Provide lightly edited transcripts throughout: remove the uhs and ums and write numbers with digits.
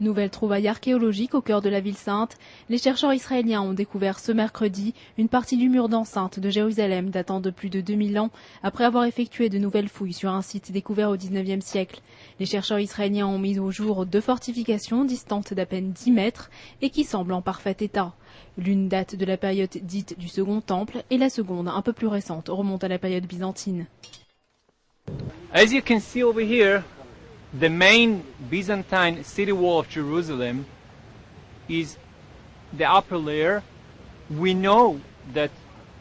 Nouvelle trouvaille archéologique au cœur de la ville sainte, les chercheurs israéliens ont découvert ce mercredi une partie du mur d'enceinte de Jérusalem datant de plus de 2000 ans après avoir effectué de nouvelles fouilles sur un site découvert au XIXe siècle. Les chercheurs israéliens ont mis au jour 2 fortifications distantes d'à peine 10 mètres et qui semblent en parfait état. L'une date de la période dite du Second Temple et la seconde, un peu plus récente, remonte à la période byzantine. As you can see over here, the main Byzantine city wall of Jerusalem is the upper layer. We know that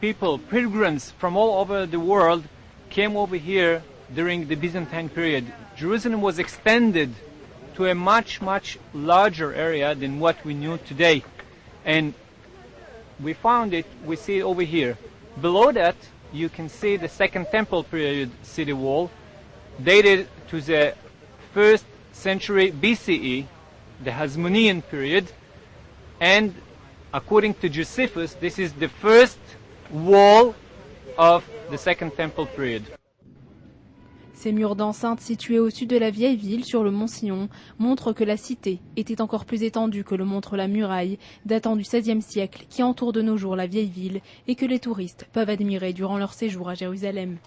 pilgrims from all over the world came over here during the Byzantine period. Jerusalem was extended to a much larger area than what we knew today. And we see it over here. Below that, you can see the Second Temple period city wall, dated to the 1st century BCE, the Hasmonean period, and according to Josephus, this is the first wall of the Second Temple period. Ces murs d'enceinte situés au sud de la vieille ville sur le mont Sion montrent que la cité était encore plus étendue que le montre la muraille datant du XVIe siècle qui entoure de nos jours la vieille ville et que les touristes peuvent admirer durant leur séjour à Jérusalem.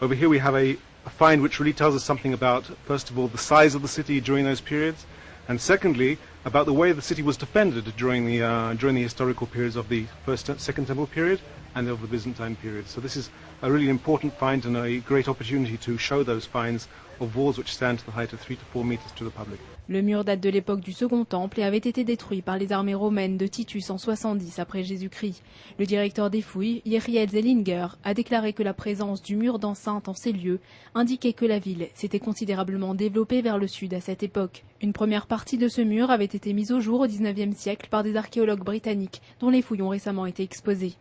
Over here we have a find which really tells us something about, first of all, the size of the city during those periods, and secondly, about the way the city was defended during the historical periods of the Second Temple period and of the Byzantine period. So this is a really important find and a great opportunity to show those finds of walls which stand to the height of 3 to 4 meters to the public. Le mur date de l'époque du Second Temple et avait été détruit par les armées romaines de Titus en 70 après Jésus-Christ. Le directeur des fouilles, Yehiel Zellinger, a déclaré que la présence du mur d'enceinte en ces lieux indiquait que la ville s'était considérablement développée vers le sud à cette époque. Une première partie de ce mur avait été mise au jour au XIXe siècle par des archéologues britanniques dont les fouilles ont récemment été exposées.